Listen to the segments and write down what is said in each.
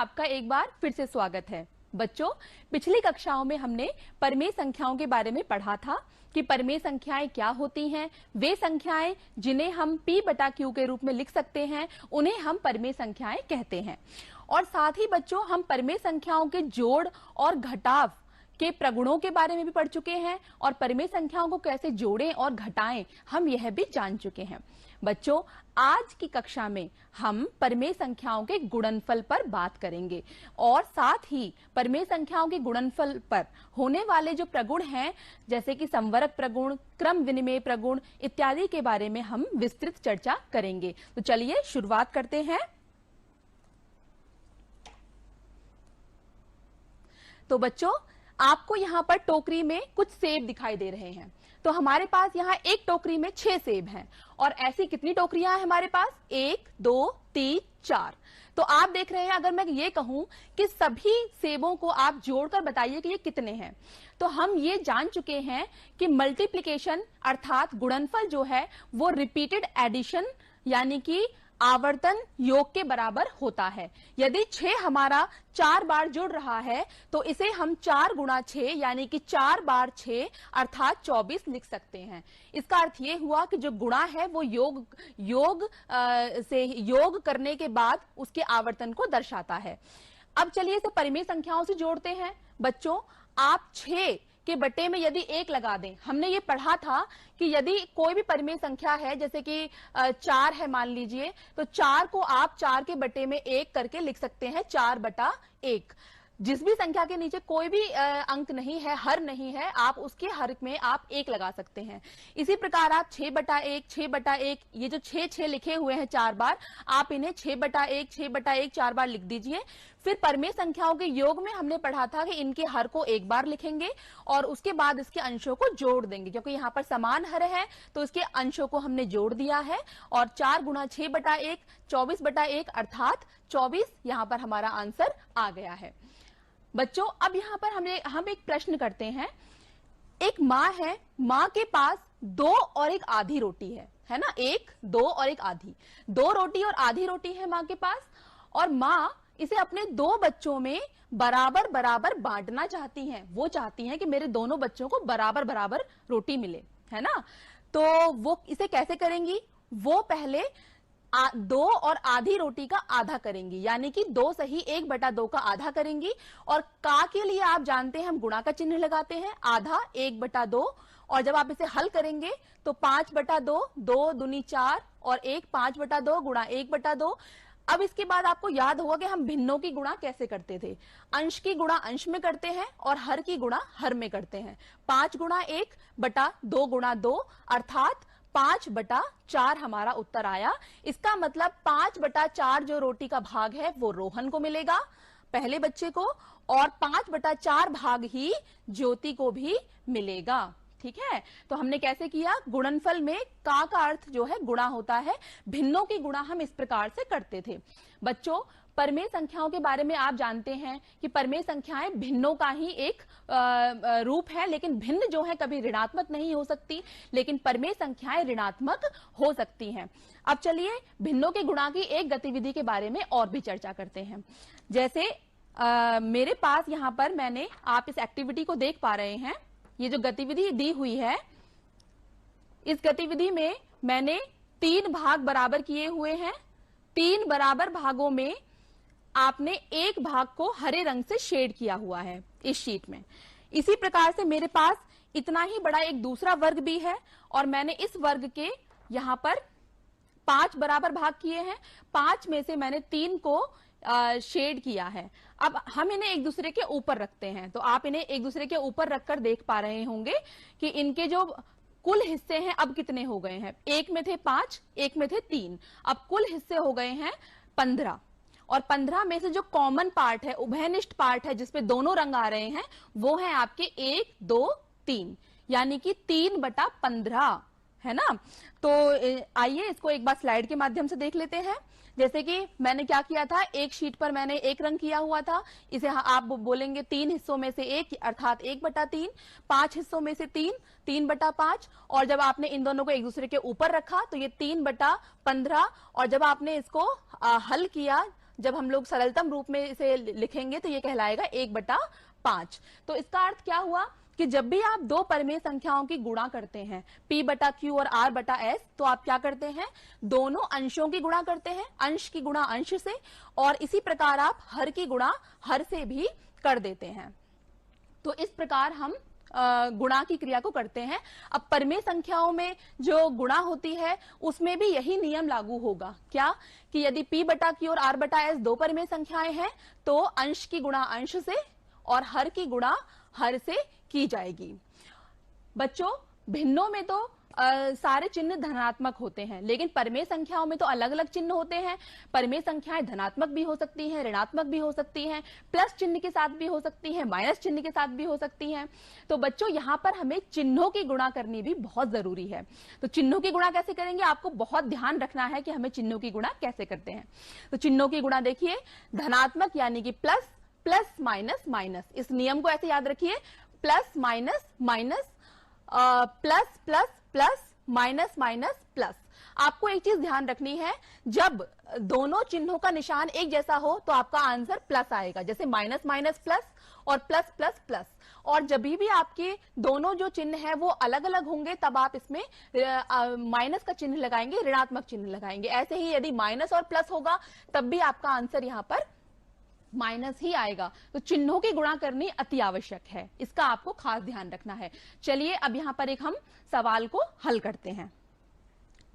आपका एक बार फिर से स्वागत है। बच्चों, पिछली कक्षाओं में हमने परिमेय संख्याओं के बारे में पढ़ा था कि परिमेय संख्याएं क्या होती हैं। वे संख्याएं जिन्हें हम P/Q के रूप में लिख सकते हैं उन्हें हम परिमेय संख्याएं कहते हैं। और साथ ही बच्चों, हम परिमेय संख्याओं के जोड़ और घटाव के प्रगुणों के बारे में भी पढ़ चुके हैं और परिमेय संख्याओं को कैसे जोड़ें और घटाएं हम यह भी जान चुके हैं। बच्चों, आज की कक्षा में हम परिमेय संख्याओं के गुणनफल पर बात करेंगे और साथ ही परिमेय संख्याओं के गुणनफल पर होने वाले जो प्रगुण हैं, जैसे कि संवरक प्रगुण, क्रम विनिमेय प्रगुण इत्यादि के बारे में हम विस्तृत चर्चा करेंगे। तो चलिए शुरुआत करते हैं। तो बच्चों, आपको यहाँ पर टोकरी में कुछ सेब दिखाई दे रहे हैं। तो हमारे पास यहाँ एक टोकरी में 6 सेब हैं और ऐसी कितनी टोकरियां हैं हमारे पास? 1, 2, 3, 4। तो आप देख रहे हैं, अगर मैं ये कहूं कि सभी सेबों को आप जोड़कर बताइए कि ये कितने हैं, तो हम ये जान चुके हैं कि मल्टीप्लिकेशन अर्थात गुणनफल जो है वो रिपीटेड एडिशन यानी कि आवर्तन योग के बराबर होता है। यदि 6 हमारा 4 बार जुड़ रहा है तो इसे हम 4 गुणा 6 यानी कि 4 बार 6 अर्थात 24 लिख सकते हैं। इसका अर्थ ये हुआ कि जो गुणा है वो योग से योग करने के बाद उसके आवर्तन को दर्शाता है। अब चलिए इसे परिमेय संख्याओं से जोड़ते हैं। बच्चों, आप 6 के बटे में यदि 1 लगा दें, हमने ये पढ़ा था कि यदि कोई भी परिमेय संख्या है, जैसे कि 4 है मान लीजिए, तो 4 को आप 4 के बटे में 1 करके लिख सकते हैं 4/1। जिस भी संख्या के नीचे कोई भी अंक नहीं है, हर नहीं है, आप उसके हर में आप 1 लगा सकते हैं। इसी प्रकार आप 6/1, 6/1, ये जो 6 लिखे हुए हैं 4 बार, आप इन्हें 6/1, 6/1 4 बार लिख दीजिए। फिर परिमेय संख्याओं के योग में हमने पढ़ा था कि इनके हर को 1 बार लिखेंगे और उसके बाद इसके अंशों को जोड़ देंगे, क्योंकि यहाँ पर समान हर है तो इसके अंशों को हमने जोड़ दिया है और 4 गुणा 6/1 24/1 अर्थात 24 यहाँ पर हमारा आंसर आ गया है। बच्चों, अब यहाँ पर हम एक प्रश्न करते हैं। एक माँ है, माँ के पास 2 और एक आधी रोटी है ना, 1, 2 और एक आधी, 2 रोटी और आधी रोटी है माँ के पास और माँ इसे अपने 2 बच्चों में बराबर बराबर बांटना चाहती हैं। वो चाहती हैं कि मेरे दोनों बच्चों को बराबर बराबर रोटी मिले, है ना। तो वो इसे कैसे करेंगी? वो पहले 2 और आधी रोटी का आधा करेंगी, यानी कि 2 सही 1/2 का आधा करेंगी। और का के लिए आप जानते हैं हम गुणा का चिन्ह लगाते हैं, आधा 1/2। और जब आप इसे हल करेंगे तो 5/2, 2 दूनी 4 और 1 5/2 गुणा 1/2। अब इसके बाद आपको याद होगा कि हम भिन्नों की गुणा कैसे करते थे। अंश की गुणा अंश में करते हैं और हर की गुणा हर में करते हैं। 5 गुणा 1 बटा 2 गुणा 2 अर्थात 5/4 हमारा उत्तर आया। इसका मतलब 5/4 जो रोटी का भाग है वो रोहन को मिलेगा, पहले बच्चे को, और 5/4 भाग ही ज्योति को भी मिलेगा। ठीक है, तो हमने कैसे किया? गुणनफल में का अर्थ जो है गुणा होता है, भिन्नों की गुणा हम इस प्रकार से करते थे। बच्चों, परिमेय संख्याओं के बारे में आप जानते हैं कि परिमेय संख्याएं भिन्नों का ही एक रूप है, लेकिन भिन्न जो है कभी ऋणात्मक नहीं हो सकती, लेकिन परिमेय संख्याएं ऋणात्मक हो सकती हैं। अब चलिए भिन्नों के गुणा की एक गतिविधि के बारे में और भी चर्चा करते हैं। जैसे मेरे पास यहाँ पर आप इस एक्टिविटी को देख पा रहे हैं, ये जो गतिविधि दी हुई है, इस गतिविधि में मैंने 3 भाग बराबर किए हुए हैं। 3 बराबर भागों में आपने एक भाग को हरे रंग से शेड किया हुआ है इस शीट में। इसी प्रकार से मेरे पास इतना ही बड़ा एक दूसरा वर्ग भी है और मैंने इस वर्ग के यहाँ पर 5 बराबर भाग किए हैं। 5 में से मैंने 3 को शेड किया है। अब हम इन्हें एक दूसरे के ऊपर रखते हैं, तो आप इन्हें एक दूसरे के ऊपर रखकर देख पा रहे होंगे कि इनके जो कुल हिस्से हैं अब कितने हो गए हैं। एक में थे 5, एक में थे 3, अब कुल हिस्से हो गए हैं 15। और 15 में से जो कॉमन पार्ट है, उभयनिष्ठ पार्ट है, जिसपे दोनों रंग आ रहे हैं, वो है आपके 1, 2, 3, यानी कि 3/15, है ना। तो आइए इसको एक बार स्लाइड के माध्यम से देख लेते हैं। जैसे कि मैंने क्या किया था, एक शीट पर मैंने एक रंग किया हुआ था, इसे आप बोलेंगे 3 हिस्सों में से 1 अर्थात 1/3, 5 हिस्सों में से 3, 3/5, और जब आपने इन दोनों को एक दूसरे के ऊपर रखा तो ये 3/15, और जब आपने इसको हल किया जब हम लोग सरलतम रूप में इसे लिखेंगे तो ये कहलाएगा 1/5। तो इसका अर्थ क्या हुआ कि जब भी आप दो परिमेय संख्याओं की गुणा करते हैं, p/q और r/s, तो आप क्या करते हैं, दोनों अंशों की गुणा करते हैं, अंश की गुणा अंश से, और इसी प्रकार आप हर की गुणा हर से भी कर देते हैं। तो इस प्रकार हम गुणा की क्रिया को करते हैं। अब परिमेय संख्याओं में जो गुणा होती है उसमें भी यही नियम लागू होगा, क्या कि यदि p/q और r/s दो परिमेय संख्याएं हैं तो अंश की गुणा अंश से और हर की गुणा हर से की जाएगी। बच्चों, भिन्नों में तो सारे चिन्ह धनात्मक होते हैं, लेकिन परिमेय संख्याओं में तो अलग अलग चिन्ह होते हैं। परिमेय संख्याएं धनात्मक भी हो सकती हैं, ऋणात्मक भी हो सकती हैं, प्लस चिन्ह के साथ भी हो सकती हैं, माइनस चिन्ह के साथ भी हो सकती हैं। तो बच्चों, यहां पर हमें चिन्हों की गुणा करनी भी बहुत जरूरी है। तो चिन्हों की गुणा कैसे करेंगे, आपको बहुत ध्यान रखना है कि हमें चिन्हों की गुणा कैसे करते हैं। तो चिन्हों की गुणा देखिए, धनात्मक यानी कि प्लस, प्लस माइनस माइनस, इस नियम को ऐसे याद रखिए, plus minus minus, plus plus plus, minus minus plus. आपको एक चीज ध्यान रखनी है, जब दोनों चिन्हों का निशान एक जैसा हो तो आपका आंसर प्लस आएगा, जैसे माइनस माइनस प्लस और प्लस प्लस प्लस। और जब भी आपके दोनों जो चिन्ह है वो अलग अलग होंगे तब आप इसमें माइनस का चिन्ह लगाएंगे, ऋणात्मक चिन्ह लगाएंगे। ऐसे ही यदि माइनस और प्लस होगा तब भी आपका आंसर यहां पर माइनस ही आएगा। तो चिन्हों की गुणा करनी अति आवश्यक है, इसका आपको खास ध्यान रखना है। चलिए अब यहां पर एक हम सवाल को हल करते हैं।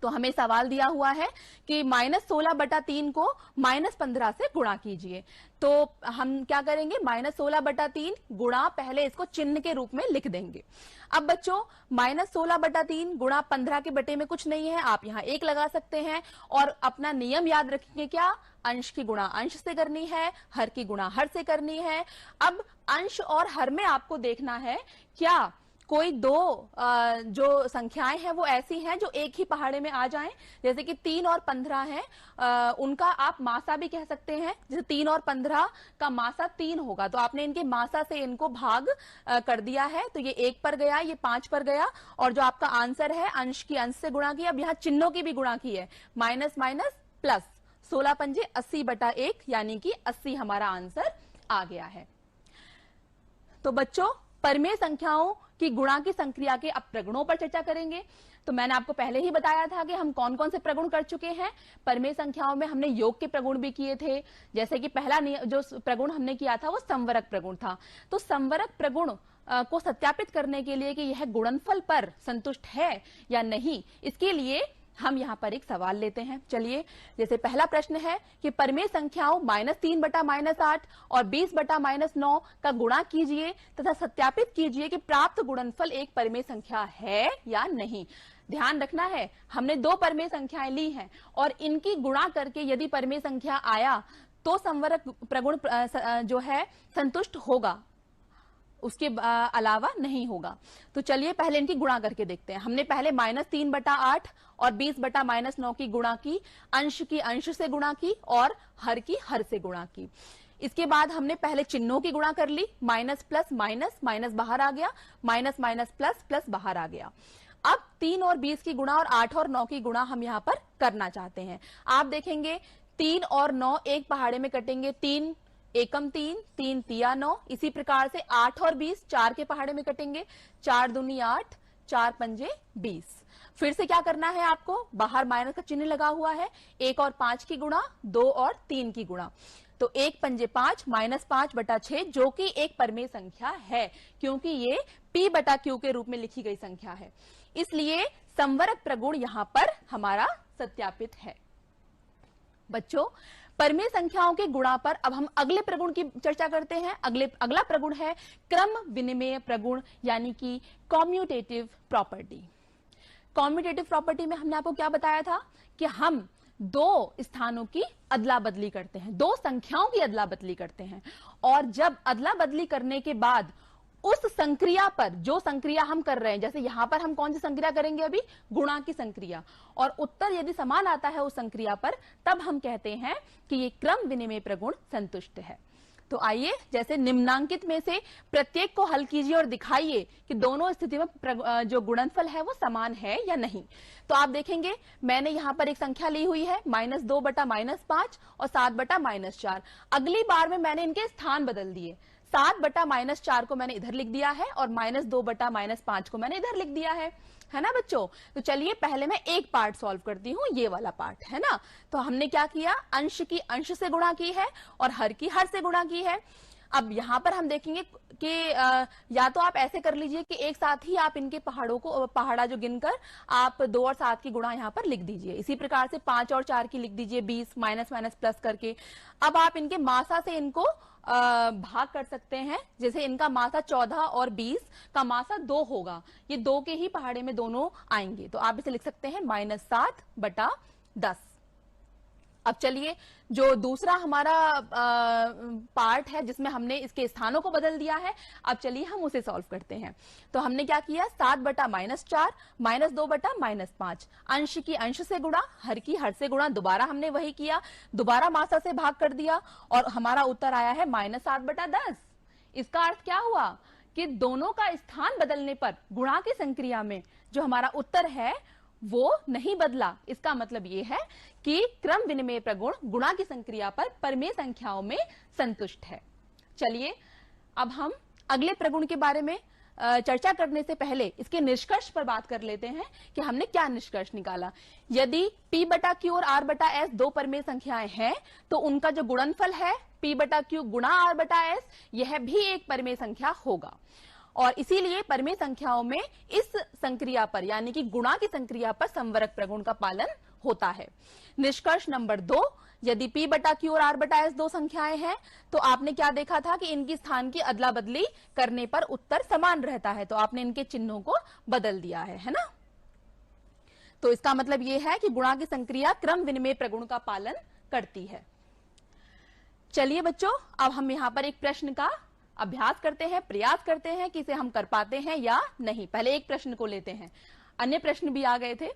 तो हमें सवाल दिया हुआ है कि -16/3 को -15 से गुणा कीजिए। तो हम क्या करेंगे, -16/3 गुणा, पहले इसको चिन्ह के रूप में लिख देंगे। अब बच्चों, -16/3 गुणा 15 के बटे में कुछ नहीं है, आप यहां 1 लगा सकते हैं और अपना नियम याद रखेंगे, क्या, अंश की गुणा अंश से करनी है, हर की गुणा हर से करनी है। अब अंश और हर में आपको देखना है क्या कोई दो जो संख्याएं हैं वो ऐसी हैं जो एक ही पहाड़े में आ जाएं, जैसे कि 3 और 15 है, उनका आप मासा भी कह सकते हैं। जैसे 3 और 15 का मासा 3 होगा, तो आपने इनके मासा से इनको भाग कर दिया है, तो ये 1 पर गया, ये 5 पर गया, और जो आपका आंसर है अंश की अंश से गुणा किया। अब यहाँ चिन्हों की भी गुणा की है, माइनस माइनस प्लस, 16 पंजे 80/1 यानी कि 80 हमारा आंसर आ गया है। तो बच्चों, परिमेय संख्याओं की गुणा की संक्रिया के अब प्रगुणों पर चर्चा करेंगे। तो मैंने आपको पहले ही बताया था कि हम कौन कौन से प्रगुण कर चुके हैं। परिमेय संख्याओं में हमने योग के प्रगुण भी किए थे, जैसे कि पहला जो प्रगुण हमने किया था वो संवरक प्रगुण था। तो संवरक प्रगुण को सत्यापित करने के लिए कि यह गुणनफल पर संतुष्ट है या नहीं, इसके लिए हम यहां पर एक सवाल लेते हैं। चलिए, जैसे पहला प्रश्न है कि परिमेय संख्याओं -3/-8 और 20/-9 का गुणा कीजिए तथा सत्यापित कीजिए कि प्राप्त गुणनफल एक परिमेय संख्या है या नहीं। ध्यान रखना है, हमने दो परिमेय संख्याएं ली हैं और इनकी गुणा करके यदि परिमेय संख्या आया तो संवरक प्रगुण जो है संतुष्ट होगा, उसके अलावा नहीं होगा। तो चलिए पहले इनकी गुणा करके देखते हैं। हमने पहले -3/8 और 20/-9 की गुणा की, अंश की अंश से गुणा की और हर की हर से गुणा की। इसके बाद हमने पहले चिन्हों की गुणा कर ली, माइनस प्लस माइनस, माइनस बाहर आ गया, माइनस माइनस प्लस, प्लस बाहर आ गया। अब 3 और 20 की गुणा और 8 और 9 की गुणा हम यहां पर करना चाहते हैं। आप देखेंगे 3 और 9 एक पहाड़े में कटेंगे, 3 एकम 3, 3 तिया 9। इसी प्रकार से 8 और 20 4 के पहाड़े में कटेंगे, 4 दूनी 8, 4 पंजे 20। फिर से क्या करना है आपको, बाहर माइनस का चिन्ह लगा हुआ है, 1 और 5 की गुणा, 2 और 3 की गुणा। तो 1 पंजे 5, -5/6 जो कि एक परिमेय संख्या है, क्योंकि ये p/q के रूप में लिखी गई संख्या है, इसलिए संवरक प्रगुण यहां पर हमारा सत्यापित है। बच्चों, परिमेय संख्याओं के गुणा पर अब हम अगले प्रगुण की चर्चा करते हैं। अगला प्रगुण है क्रम विनिमेय प्रगुण, यानी कि कॉम्यूटेटिव प्रॉपर्टी। कॉम्यूटेटिव प्रॉपर्टी में हमने आपको क्या बताया था कि हम दो स्थानों की अदला बदली करते हैं, दो संख्याओं की अदला बदली करते हैं, और जब अदला बदली करने के बाद उस संक्रिया पर, जो संक्रिया हम कर रहे हैं, जैसे यहां पर हम कौन सी संक्रिया करेंगे अभी, गुणा की संक्रिया, और उत्तर यदि समान आता है उस संक्रिया पर, तब हम कहते हैं कि ये क्रम विनिमेय प्रगुण संतुष्ट है। तो आइए जैसे निम्नांकित में से प्रत्येक को हल कीजिए और दिखाइए कि दोनों स्थिति में जो गुणनफल है वो समान है या नहीं। तो आप देखेंगे मैंने यहां पर एक संख्या ली हुई है -2 बटा -5 और 7 बटा -4। अगली बार में मैंने इनके स्थान बदल दिए, 7 बटा -4 को मैंने इधर लिख दिया है और -2 बटा -5 को मैंने इधर लिख दिया है ना बच्चों। तो चलिए पहले मैं एक पार्ट सॉल्व करती हूँ, ये वाला पार्ट है ना। तो हमने क्या किया, अंश की अंश से गुणा की है और हर की हर से गुणा की है। अब यहां पर हम देखेंगे कि या तो आप ऐसे कर लीजिए कि एक साथ ही आप इनके पहाड़ा जो गिनकर आप 2 और 7 की गुणा यहां पर लिख दीजिए। इसी प्रकार से 5 और 4 की लिख दीजिए 20 माइनस माइनस प्लस करके। अब आप इनके मासा से इनको भाग कर सकते हैं। जैसे इनका मासा 14 और 20 का मासा 2 होगा, ये 2 के ही पहाड़े में दोनों आएंगे। तो आप इसे लिख सकते हैं -7 बटा 10। अब चलिए जो दूसरा हमारा पार्ट है जिसमें हमने इसके स्थानों को बदल दिया है, अब चलिए हम उसे सॉल्व करते हैं। तो हमने क्या किया, 7 बटा -4 -2 बटा -5, अंश की अंश से गुणा हर की हर से गुणा। दोबारा हमने वही किया, दोबारा मासा से भाग कर दिया और हमारा उत्तर आया है -7 बटा 10। इसका अर्थ क्या हुआ कि दोनों का स्थान बदलने पर गुणा की संक्रिया में जो हमारा उत्तर है वो नहीं बदला। इसका मतलब यह है कि क्रम विनिमय प्रगुण गुणा की संक्रिया पर परिमेय संख्याओं में संतुष्ट है। चलिए अब हम अगले प्रगुण के बारे में चर्चा करने से पहले इसके निष्कर्ष पर बात कर लेते हैं कि हमने क्या निष्कर्ष निकाला। यदि P बटा Q और R बटा S दो परिमेय संख्याएं हैं तो उनका जो गुणनफल है P बटा Q गुणा R बटा S, यह भी एक परिमेय संख्या होगा और इसीलिए परिमेय संख्याओं में इस संक्रिया पर यानी कि गुणा की संक्रिया पर संवरक प्रगुण का पालन होता है। निष्कर्ष नंबर 2, यदि P बटा Q और R बटा S दो संख्याएं हैं तो आपने क्या देखा था कि इनकी स्थान की अदला बदली करने पर उत्तर समान रहता है, तो आपने इनके चिन्हों को बदल दिया है ना। तो इसका मतलब यह है कि गुणा की संक्रिया क्रम विनिमय प्रगुण का पालन करती है। चलिए बच्चों, अब हम यहां पर एक प्रश्न का अभ्यास करते हैं, प्रयास करते हैं कि इसे हम कर पाते हैं या नहीं। पहले एक प्रश्न को लेते हैं, अन्य प्रश्न भी आ गए थे।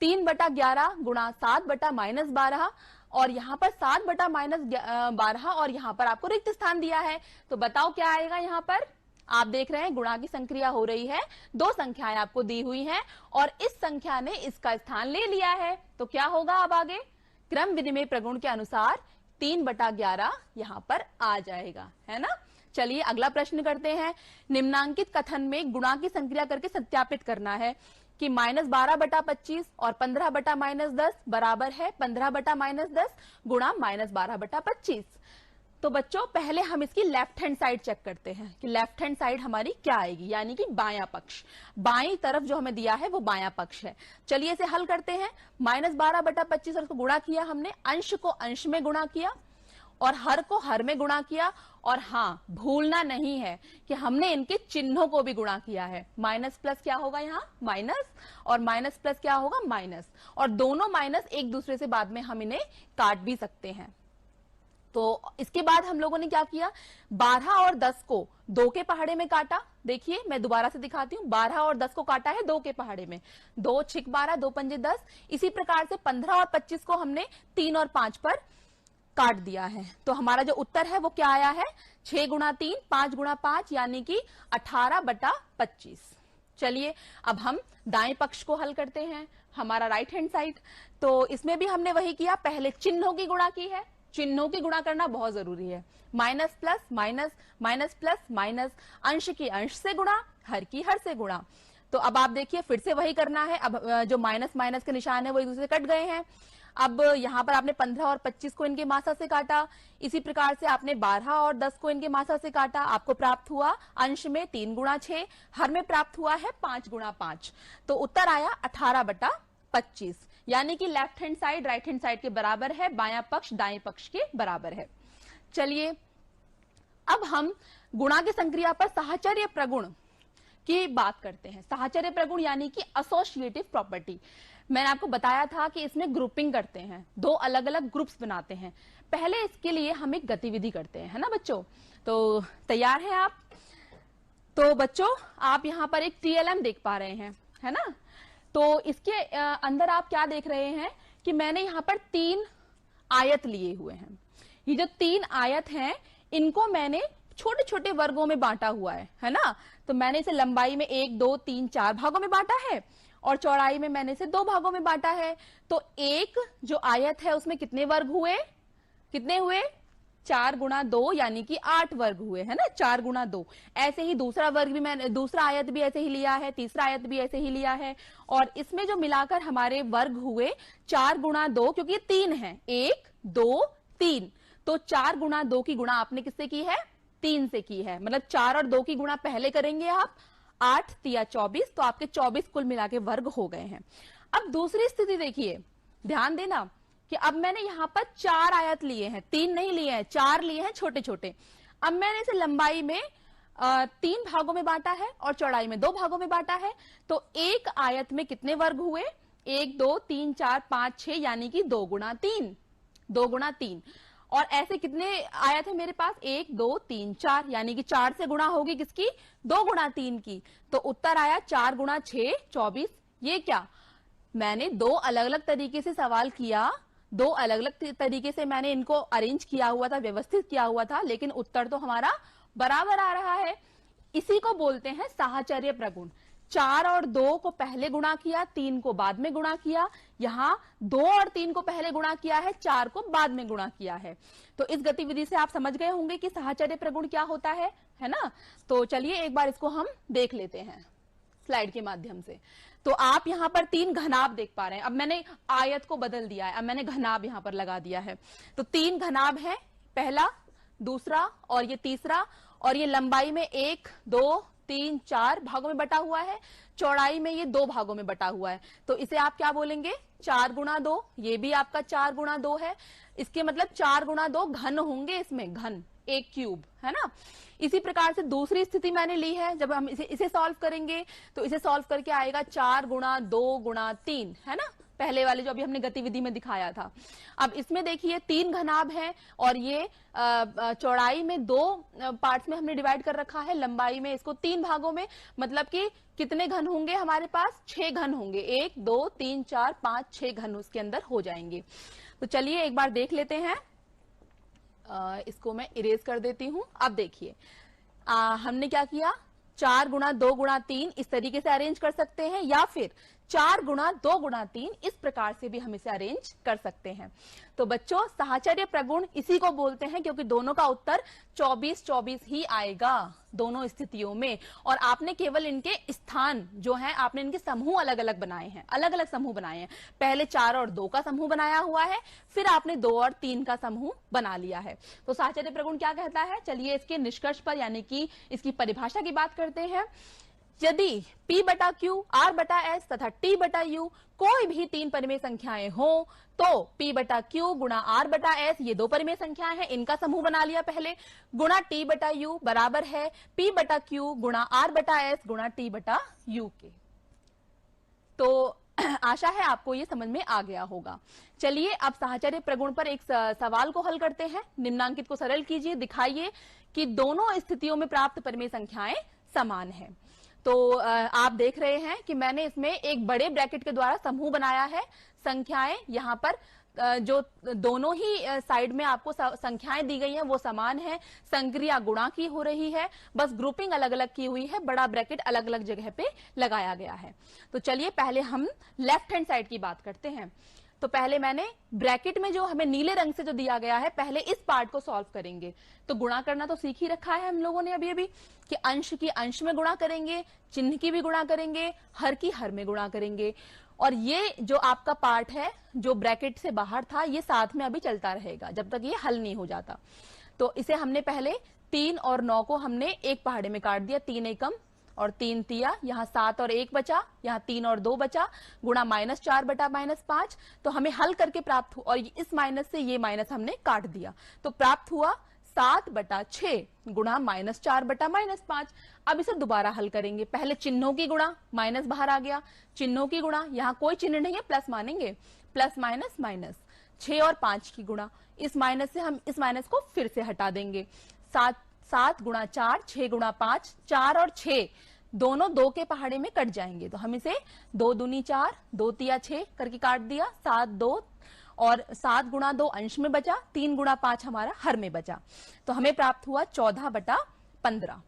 3 बटा 11 गुणा 7 बटा -12 और यहाँ पर 7 बटा -12 और यहाँ पर आपको रिक्त स्थान दिया है, तो बताओ क्या आएगा। यहाँ पर आप देख रहे हैं गुणा की संक्रिया हो रही है, दो संख्याएं आपको दी हुई हैं और इस संख्या ने इसका स्थान ले लिया है, तो क्या होगा अब आगे, क्रम विनिमय प्रगुण के अनुसार 3 बटा 11 यहाँ पर आ जाएगा, है ना। चलिए अगला प्रश्न करते हैं। निम्नांकित कथन में गुणा की संक्रिया करके सत्यापित करना है कि -12 बटा 25 और 15 बटा -10 बराबर है 15 बटा -10 गुणा -12 बटा 25। तो बच्चों पहले हम इसकी लेफ्ट हैंड साइड चेक करते हैं कि लेफ्ट हैंड साइड हमारी क्या आएगी, यानी कि बायां पक्ष। बाईं तरफ जो हमें दिया है वो बायां पक्ष है। चलिए इसे हल करते हैं। -12 बटा 25 और उसको गुणा किया हमने, अंश को अंश में गुणा किया और हर को हर में गुणा किया। और हाँ, भूलना नहीं है कि हमने इनके चिन्हों को भी गुणा किया है। माइनस प्लस क्या होगा यहाँ, माइनस, और माइनस प्लस क्या होगा, माइनस, और दोनों माइनस एक दूसरे से बाद में हम इन्हें काट भी सकते हैं। तो इसके बाद हम लोगों ने क्या किया, 12 और 10 को 2 के पहाड़े में काटा। देखिए मैं दोबारा से दिखाती हूँ, 12 और 10 को काटा है 2 के पहाड़े में, 2 छिक 12 2 पंजे 10। इसी प्रकार से 15 और 25 को हमने 3 और 5 पर काट दिया है। तो हमारा जो उत्तर है वो क्या आया है, 6 गुणा 3 5 गुणा 5 यानी कि 18 बटा 25। चलिए अब हम दाएं पक्ष को हल करते हैं, हमारा राइट हैंड साइड। तो इसमें भी हमने वही किया, पहले चिन्हों की गुणा की है। चिन्हों की गुणा करना बहुत जरूरी है। Minus plus minus, minus plus minus, अंश की अंश से गुणा, हर की हर से गुणा। तो अब आप देखिए फिर से वही करना है। अब जो माइनस माइनस के निशान है वो एक दूसरे से कट गए हैं। अब यहां पर आपने 15 और 25 को इनके मासा से काटा। इसी प्रकार से आपने 12 और 10 को इनके मासा से काटा। आपको प्राप्त हुआ अंश में 3 गुणा 6, हर में प्राप्त हुआ है 5 गुणा 5। तो उत्तर आया 18 बटा 25, यानी कि left hand side right hand side के बराबर है, बायां पक्ष दाएं पक्ष के बराबर है। चलिए अब हम गुणा की संक्रिया पर साहचर्य प्रगुण की बात करते हैं। साहचर्य प्रगुण यानी कि एसोसिएटिव प्रॉपर्टी। मैंने आपको बताया था कि इसमें ग्रुपिंग करते हैं, दो अलग अलग ग्रुप्स बनाते हैं। पहले इसके लिए हम एक गतिविधि करते हैं, है ना बच्चों। तो तैयार हैं आप। तो बच्चों आप यहाँ पर एक TLM देख पा रहे हैं, है ना। तो इसके अंदर आप क्या देख रहे हैं कि मैंने यहाँ पर 3 आयत लिए हुए हैं। ये जो 3 आयत हैं इनको मैंने छोटे छोटे वर्गों में बांटा हुआ है ना। तो मैंने इसे लंबाई में 1 2 3 4 भागों में बांटा है और चौड़ाई में मैंने इसे 2 भागों में बांटा है। तो एक जो आयत है उसमें कितने वर्ग हुए, कितने हुए, 4 गुणा 2 यानी कि 8 वर्ग हुए, है ना, 4 गुणा 2। ऐसे ही दूसरा वर्ग भी मैंने, दूसरा आयत भी ऐसे ही लिया है, तीसरा आयत भी ऐसे ही लिया है, और इसमें जो मिलाकर हमारे वर्ग हुए 4 गुणा 2, क्योंकि ये 3 है, 1 2 3, तो 4 गुणा 2 की गुणा आपने किससे की है, 3 से की है। मतलब 4 और 2 की गुणा पहले करेंगे आप, 8 तिया 24, तो आपके 24 कुल मिला के वर्ग हो गए हैं। अब दूसरी स्थिति देखिए, ध्यान देना कि अब मैंने यहां पर 4 आयत लिए हैं, 3 नहीं लिए हैं, 4 लिए हैं छोटे छोटे। अब मैंने इसे लंबाई में 3 भागों में बांटा है और चौड़ाई में 2 भागों में बांटा है। तो एक आयत में कितने वर्ग हुए, 1 2 3 4 5 6, यानी कि 2 गुणा 3, 2 गुणा 3। और ऐसे कितने आयत है मेरे पास, 1 2 3 4, यानी कि 4 से गुणा होगी किसकी, 2 गुणा 3 की। तो उत्तर आया 4 गुणा 6 24। ये क्या, मैंने 2 अलग अलग तरीके से सवाल किया, 2 अलग अलग तरीके से मैंने इनको अरेंज किया हुआ था, व्यवस्थित किया हुआ था, लेकिन उत्तर तो हमारा बराबर आ रहा है। इसी को बोलते हैं साहचर्य प्रगुण। 4 और 2 को पहले गुणा किया, 3 को बाद में गुणा किया। यहां 2 और 3 को पहले गुणा किया है, 4 को बाद में गुणा किया है। तो इस गतिविधि से आप समझ गए होंगे कि साहचर्य प्रगुण क्या होता है ना। तो चलिए एक बार इसको हम देख लेते हैं स्लाइड के माध्यम से। तो आप यहां पर 3 घनाभ देख पा रहे हैं। अब मैंने आयत को बदल दिया है, अब मैंने घनाभ यहां पर लगा दिया है। तो 3 घनाभ है, पहला, दूसरा और ये तीसरा, और ये लंबाई में 1 2 3 4 भागों में बटा हुआ है, चौड़ाई में ये 2 भागों में बटा हुआ है। तो इसे आप क्या बोलेंगे, 4 गुणा 2। ये भी आपका 4 गुणा 2 है। इसके मतलब 4 गुणा 2 घन होंगे, इसमें घन, एक क्यूब, है ना। इसी प्रकार से दूसरी स्थिति मैंने ली है। जब हम इसे सॉल्व करेंगे तो इसे सॉल्व करके आएगा 4 गुणा 2 गुणा 3, है ना, पहले वाले जो अभी हमने गतिविधि में दिखाया था। अब इसमें देखिए 3 घनाभ है और ये चौड़ाई में 2 पार्ट्स में हमने डिवाइड कर रखा है, लंबाई में इसको 3 भागों में। मतलब कि कितने घन होंगे हमारे पास, 6 घन होंगे, 1 2 3 4 5 6 घन उसके अंदर हो जाएंगे। तो चलिए एक बार देख लेते हैं। इसको मैं इरेज कर देती हूं। अब देखिए हमने क्या किया, 4 गुणा 2 गुणा 3 इस तरीके से अरेंज कर सकते हैं, या फिर 4 गुणा 2 गुणा 3 इस प्रकार से भी हम इसे अरेंज कर सकते हैं। तो बच्चों साहचर्य प्रगुण इसी को बोलते हैं, क्योंकि दोनों का उत्तर 24-24 ही आएगा दोनों स्थितियों में। और आपने केवल इनके स्थान जो है, आपने इनके समूह अलग अलग बनाए हैं, अलग अलग समूह बनाए हैं। पहले 4 और 2 का समूह बनाया हुआ है, फिर आपने 2 और 3 का समूह बना लिया है। तो साहचर्य प्रगुण क्या कहता है, चलिए इसके निष्कर्ष पर यानी कि इसकी परिभाषा की बात करते हैं। यदि P बटा Q, R बटा S तथा T बटा U कोई भी 3 परिमेय संख्याएं हो, तो P बटा Q गुणा R बटा S, ये 2 परिमेय संख्याएं हैं, इनका समूह बना लिया पहले, गुणा T बटा U बराबर है P बटा Q गुणा R बटा S गुणा T बटा U के। तो आशा है आपको ये समझ में आ गया होगा। चलिए अब साहचर्य प्रगुण पर एक सवाल को हल करते हैं। निम्नांकित को सरल कीजिए, दिखाइए कि दोनों स्थितियों में प्राप्त परिमेय संख्याएं समान है। तो आप देख रहे हैं कि मैंने इसमें एक बड़े ब्रैकेट के द्वारा समूह बनाया है। संख्याएं यहाँ पर जो दोनों ही साइड में आपको संख्याएं दी गई हैं वो समान है, संक्रिया गुणा की हो रही है, बस ग्रुपिंग अलग अलग की हुई है, बड़ा ब्रैकेट अलग अलग जगह पे लगाया गया है। तो चलिए पहले हम लेफ्ट हैंड साइड की बात करते हैं। तो पहले मैंने ब्रैकेट में जो हमें नीले रंग से जो दिया गया है, पहले इस पार्ट को सॉल्व करेंगे। तो गुणा करना तो सीख ही रखा है हम लोगों ने अभी कि अंश की अंश में गुणा करेंगे, चिन्ह की भी गुणा करेंगे, हर की हर में गुणा करेंगे। और ये जो आपका पार्ट है जो ब्रैकेट से बाहर था, ये साथ में अभी चलता रहेगा जब तक ये हल नहीं हो जाता। तो इसे हमने पहले 3 और 9 को हमने एक पहाड़े में काट दिया, 3 एकम और 3 तिया, यहाँ 7 और 1 बचा, यहाँ 3 और 2 बचा, गुणा -4 बटा -5। तो हमें हल करके प्राप्त हुआ, और इस माइनस से ये माइनस हमने काट दिया, तो प्राप्त हुआ 7 बटा 6 गुणा -4 बटा -5। अब इसे दोबारा हल करेंगे, पहले चिन्हों की गुणा, माइनस बाहर आ गया, चिन्हों की गुणा, यहाँ कोई चिन्ह नहीं है, प्लस मानेंगे, प्लस माइनस माइनस, 6 और 5 की गुणा, इस माइनस से हम इस माइनस को फिर से हटा देंगे, 7 गुणा 4, 6 गुणा 5, 4 और 6 दोनों 2 के पहाड़े में कट जाएंगे। तो हम इसे 2 दूनी 4, 2 तिया 6 करके काट दिया, 7 2 और 7 गुणा 2 अंश में बचा, 3 गुणा 5 हमारा हर में बचा, तो हमें प्राप्त हुआ 14/15।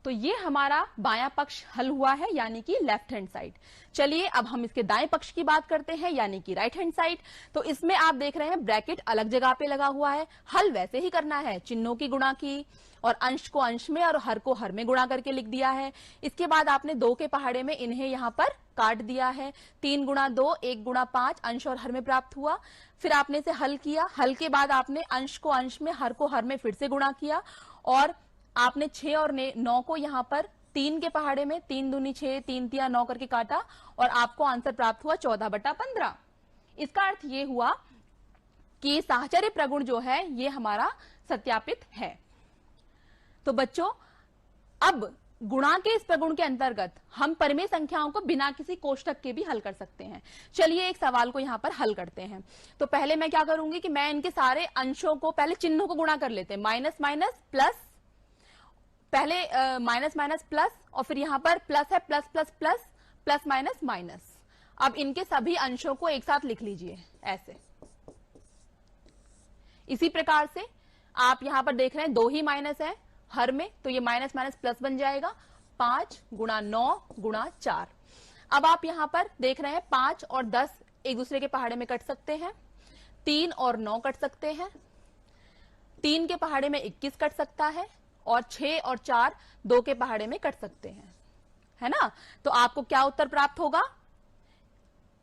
तो ये हमारा बायां पक्ष हल हुआ है, यानी कि लेफ्ट हैंड साइड। चलिए अब हम इसके दाएं पक्ष की बात करते हैं, यानी कि राइट हैंड साइड। तो इसमें आप देख रहे हैं ब्रैकेट अलग जगह पे लगा हुआ है, हल वैसे ही करना है, चिन्हों की गुणा की और अंश को अंश में और हर को हर में गुणा करके लिख दिया है। इसके बाद आपने 2 के पहाड़े में इन्हें यहां पर काट दिया है, 3 गुणा 2 1 गुणा 5 अंश और हर में प्राप्त हुआ। फिर आपने इसे हल किया, हल के बाद आपने अंश को अंश में हर को हर में फिर से गुणा किया और आपने 6 और 9 को यहां पर 3 के पहाड़े में 3 दूनी 6 3 तिया 9 करके काटा और आपको आंसर प्राप्त हुआ 14/15। इसका अर्थ ये हुआ कि साहचर्य प्रगुण जो है ये हमारा सत्यापित है। तो बच्चों अब गुणा के इस प्रगुण के अंतर्गत हम परिमेय संख्याओं को बिना किसी कोष्ठक के भी हल कर सकते हैं। चलिए एक सवाल को यहां पर हल करते हैं। तो पहले मैं क्या करूंगी कि मैं इनके सारे अंशों को पहले चिन्हों को गुणा कर लेते हैं, माइनस माइनस प्लस, पहले माइनस माइनस प्लस और फिर यहां पर प्लस है, plus plus plus plus minus minus. अब इनके सभी अंशों को एक साथ लिख लीजिए ऐसे। इसी प्रकार से आप यहां पर देख रहे हैं 2 ही माइनस है हर में, तो ये माइनस माइनस प्लस बन जाएगा, 5 गुणा 9 गुणा 4। अब आप यहां पर देख रहे हैं 5 और 10 एक दूसरे के पहाड़े में कट सकते हैं, 3 और 9 कट सकते हैं, 3 के पहाड़े में 21 कट सकता है और 6 और 4 2 के पहाड़े में कट सकते हैं, है ना। तो आपको क्या उत्तर प्राप्त होगा,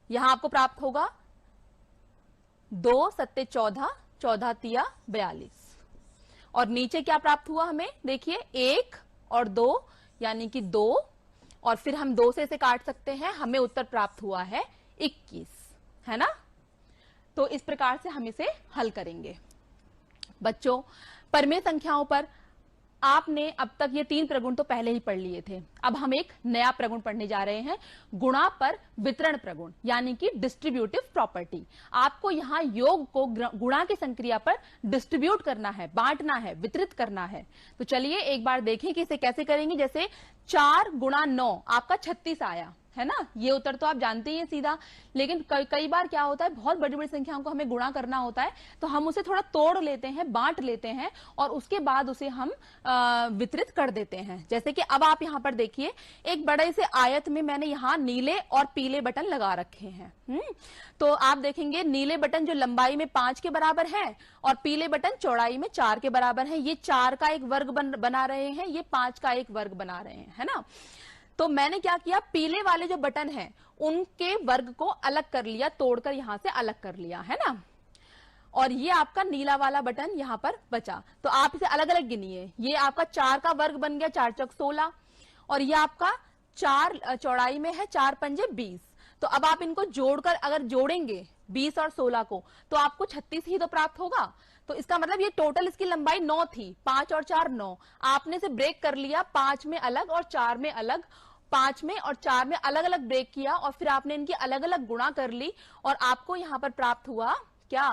यहां आपको प्राप्त होगा 2 सत्ते 14, 14 तिया 42 और नीचे क्या प्राप्त हुआ हमें, देखिए 1 और 2 यानी कि 2 और फिर हम 2 से इसे काट सकते हैं, हमें उत्तर प्राप्त हुआ है 21, है ना। तो इस प्रकार से हम इसे हल करेंगे। बच्चों परिमेय संख्याओं पर आपने अब तक ये 3 प्रगुण तो पहले ही पढ़ लिए थे, अब हम एक नया प्रगुण पढ़ने जा रहे हैं, गुणा पर वितरण प्रगुण, यानी कि डिस्ट्रीब्यूटिव प्रॉपर्टी। आपको यहां योग को गुणा की संक्रिया पर डिस्ट्रीब्यूट करना है, बांटना है, वितरित करना है। तो चलिए एक बार देखें कि इसे कैसे करेंगे। जैसे 4 गुणा 9 आपका 36 आया, है ना, ये उत्तर तो आप जानते ही हैं सीधा। लेकिन कई बार क्या होता है, बहुत बड़ी बड़ी संख्याओं को हमें गुणा करना होता है, तो हम उसे थोड़ा तोड़ लेते हैं, बांट लेते हैं और उसके बाद उसे हम वितरित कर देते हैं। जैसे कि अब आप यहां पर देखिए, एक बड़े से आयत में मैंने यहां नीले और पीले बटन लगा रखे हैं। तो आप देखेंगे नीले बटन जो लंबाई में 5 के बराबर है और पीले बटन चौड़ाई में 4 के बराबर है। ये 4 का एक वर्ग बना रहे हैं, ये 5 का एक वर्ग बना रहे हैं, है ना। तो मैंने क्या किया, पीले वाले जो बटन हैं उनके वर्ग को अलग कर लिया, तोड़कर यहां से अलग कर लिया, है ना। और ये आपका नीला वाला बटन यहां पर बचा, तो आप इसे अलग अलग गिनिए। ये आपका 4 का वर्ग बन गया, 4 चौक 16 और ये आपका 4 चौड़ाई में है, 4 पंजे 20। तो अब आप इनको जोड़कर अगर जोड़ेंगे 20 और 16 को तो आपको 36 ही तो प्राप्त होगा। तो इसका मतलब ये टोटल इसकी लंबाई 9 थी, 5 और 4 9। आपने इसे ब्रेक कर लिया, 5 में अलग और 4 में अलग, 5 में और 4 में अलग अलग ब्रेक किया और फिर आपने इनकी अलग अलग गुणा कर ली और आपको यहां पर प्राप्त हुआ क्या,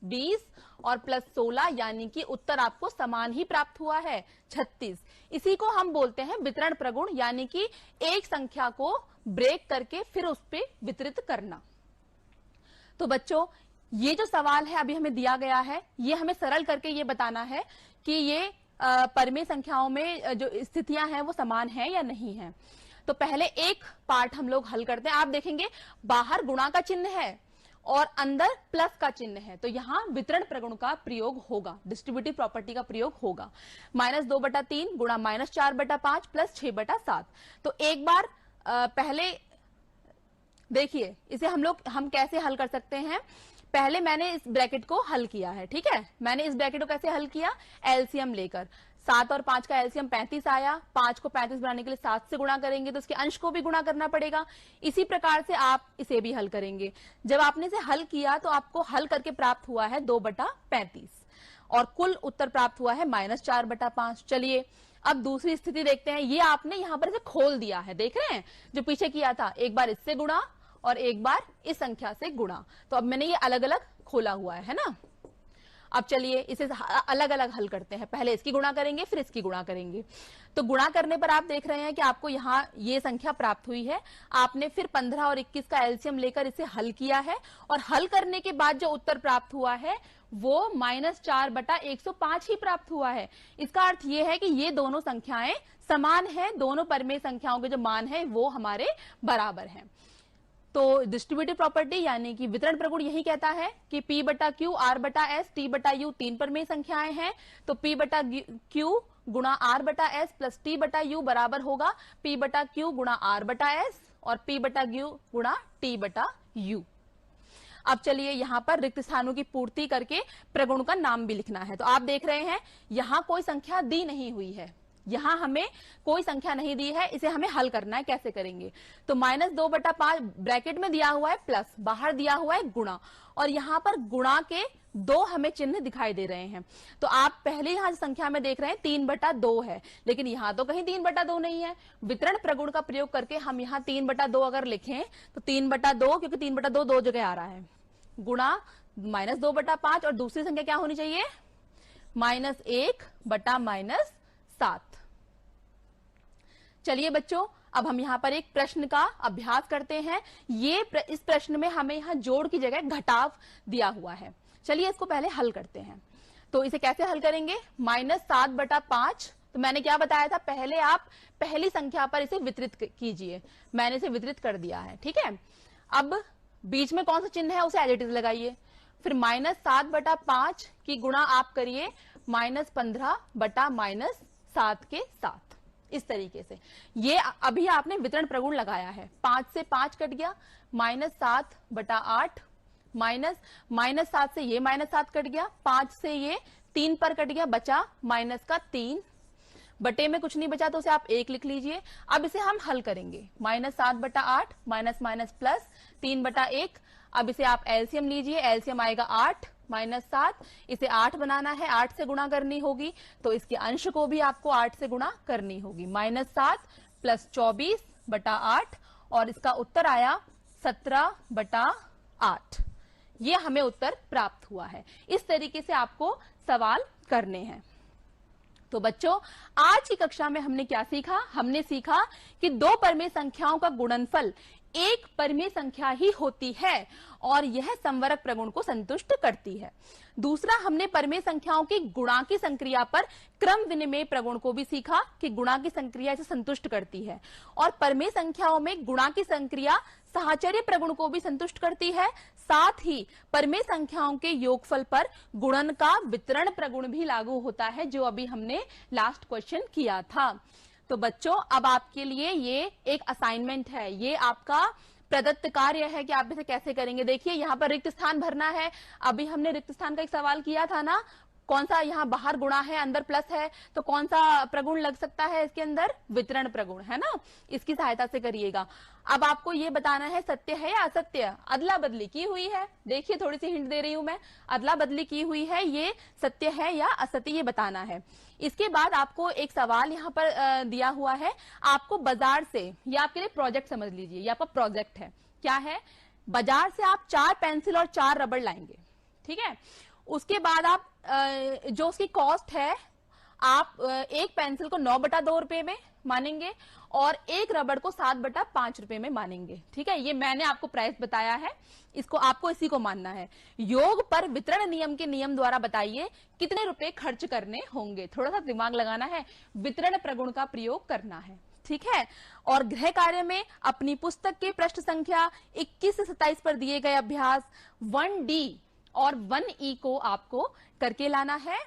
20 और प्लस 16, यानी कि उत्तर आपको समान ही प्राप्त हुआ है, 36। इसी को हम बोलते हैं वितरण प्रगुण, यानी कि एक संख्या को ब्रेक करके फिर उस पर वितरित करना। तो बच्चों ये जो सवाल है अभी हमें दिया गया है, ये हमें सरल करके ये बताना है कि ये परिमेय संख्याओं में जो स्थितियां हैं वो समान है या नहीं है। तो पहले एक पार्ट हम लोग हल करते हैं। आप देखेंगे बाहर गुणा का चिन्ह है और अंदर प्लस का चिन्ह है, तो यहां वितरण प्रगुण का प्रयोग होगा, डिस्ट्रीब्यूटिव प्रॉपर्टी का प्रयोग होगा। -2/3 गुणा -4/5 प्लस 6/7। तो एक बार पहले देखिए इसे हम कैसे हल कर सकते हैं। पहले मैंने इस ब्रैकेट को हल किया है, ठीक है। मैंने इस ब्रैकेट को कैसे हल किया, एलसीएम लेकर। 7 और 5 का एलसीएम 35 आया, 5 को 35 बनाने के लिए 7 से गुणा करेंगे तो इसके अंश को भी गुणा करना पड़ेगा। इसी प्रकार से आप इसे भी हल करेंगे। जब आपने इसे हल किया तो आपको हल करके प्राप्त हुआ है 2/35 और कुल उत्तर प्राप्त हुआ है -4/5। चलिए अब दूसरी स्थिति देखते हैं। ये आपने यहां पर इसे खोल दिया है, देख रहे हैं, जो पीछे किया था, एक बार इससे गुणा और एक बार इस संख्या से गुणा। तो अब मैंने ये अलग अलग खोला हुआ है ना। अब चलिए इसे अलग अलग हल करते हैं, पहले इसकी गुणा करेंगे फिर इसकी गुणा करेंगे। तो गुणा करने पर आप देख रहे हैं कि आपको यहाँ ये संख्या प्राप्त हुई है। आपने फिर 15 और 21 का एलसीएम लेकर इसे हल किया है और हल करने के बाद जो उत्तर प्राप्त हुआ है वो -4/105 ही प्राप्त हुआ है। इसका अर्थ ये है कि ये दोनों संख्याएं समान हैं, दोनों परिमेय संख्याओं के जो मान है वो हमारे बराबर हैं। तो डिस्ट्रीब्यूटिव प्रॉपर्टी यानी कि वितरण प्रगुण यही कहता है कि P/Q R/S T/U 3 परिमेय संख्याएं हैं, तो P/Q गुणा R/S प्लस T/U बराबर होगा P/Q गुणा R/S और P/Q गुणा T/U। अब चलिए यहां पर रिक्त स्थानों की पूर्ति करके प्रगुण का नाम भी लिखना है। तो आप देख रहे हैं यहां कोई संख्या दी नहीं हुई है, यहां हमें कोई संख्या नहीं दी है, इसे हमें हल करना है। कैसे करेंगे? तो -2/5 ब्रैकेट में दिया हुआ है प्लस, बाहर दिया हुआ है गुणा, और यहां पर गुणा के 2 हमें चिन्ह दिखाई दे रहे हैं। तो आप पहले यहां संख्या में देख रहे हैं 3/2 है, लेकिन यहां तो कहीं 3/2 नहीं है। वितरण प्रगुण का प्रयोग करके हम यहां 3/2 अगर लिखें तो 3/2, क्योंकि 3/2 दो जगह आ रहा है, गुणा -2/5 और दूसरी संख्या क्या होनी चाहिए? -1/-7। चलिए बच्चों, अब हम यहां पर एक प्रश्न का अभ्यास करते हैं। इस प्रश्न में हमें यहां जोड़ की जगह घटाव दिया हुआ है। चलिए इसको पहले हल करते हैं। तो इसे कैसे हल करेंगे? -7/5, तो मैंने क्या बताया था, पहले आप पहली संख्या पर इसे वितरित कीजिए। मैंने इसे वितरित कर दिया है, ठीक है। अब बीच में कौन सा चिन्ह है उसे एज इट इज लगाइए, फिर -7/5 की गुणा आप करिए -15/-7 के साथ, इस तरीके से। ये अभी आपने वितरण प्रगुण लगाया है। 5 से 5 कट गया, -7/8, -7 से ये -7 कट गया, 5 से ये 3 पर कट गया, बचा -3, बटे में कुछ नहीं बचा तो उसे आप 1 लिख लीजिए। अब इसे हम हल करेंगे, -7/8 माइनस प्लस 3/1। अब इसे आप एलसीएम लीजिए, एलसीएम आएगा 8 -7, इसे 8 बनाना है, 8 से गुणा करनी होगी, तो इसके अंश को भी आपको 8 से गुणा करनी होगी। -7 प्लस 24/8 और इसका उत्तर आया 17/8। ये हमें उत्तर प्राप्त हुआ है। इस तरीके से आपको सवाल करने हैं। तो बच्चों, आज की कक्षा में हमने क्या सीखा? हमने सीखा कि 2 परिमेय संख्याओं का गुणनफल एक परिमेय संख्या ही होती है और यह संवरक प्रगुण को संतुष्ट करती है। दूसरा, हमने परिमेय संख्याओं की गुणा की संक्रिया पर क्रम विनिमेय प्रगुण को भी सीखा कि गुणा की संक्रिया इसे संतुष्ट करती है, और परिमेय संख्याओं में गुणा की संक्रिया साहचर्य प्रगुण को भी संतुष्ट करती है। साथ ही परिमेय संख्याओं के योगफल पर गुणन का वितरण प्रगुण भी लागू होता है, जो अभी हमने लास्ट क्वेश्चन किया था। तो बच्चों, अब आपके लिए ये एक असाइनमेंट है, ये आपका प्रदत्त कार्य है कि आप इसे कैसे करेंगे। देखिए यहाँ पर रिक्त स्थान भरना है। अभी हमने रिक्त स्थान का एक सवाल किया था ना, कौन सा यहाँ बाहर गुणा है अंदर प्लस है, तो कौन सा प्रगुण लग सकता है इसके अंदर? वितरण प्रगुण, है ना। इसकी सहायता से करिएगा। अब आपको ये बताना है सत्य है या असत्य। अदला बदली की हुई है, देखिए थोड़ी सी हिंट दे रही हूं मैं, अदला बदली की हुई है, ये सत्य है या असत्य ये बताना है। इसके बाद आपको एक सवाल यहाँ पर दिया हुआ है, आपको बाजार से, ये आपके लिए प्रोजेक्ट समझ लीजिए, ये आपका प्रोजेक्ट है। क्या है? बाजार से आप 4 पेंसिल और 4 रबड़ लाएंगे, ठीक है। उसके बाद आप जो उसकी कॉस्ट है, आप एक पेंसिल को 9/2 रुपए में मानेंगे और एक रबड़ को 7/5 रुपए में मानेंगे, ठीक है। ये मैंने आपको प्राइस बताया है, इसको आपको इसी को मानना है। योग पर वितरण नियम के नियम द्वारा बताइए कितने रुपए खर्च करने होंगे। थोड़ा सा दिमाग लगाना है, वितरण प्रगुण का प्रयोग करना है, ठीक है। और गृह कार्य में अपनी पुस्तक के पृष्ठ संख्या 21 से 27 पर दिए गए अभ्यास 1D और 1E को आपको करके लाना है।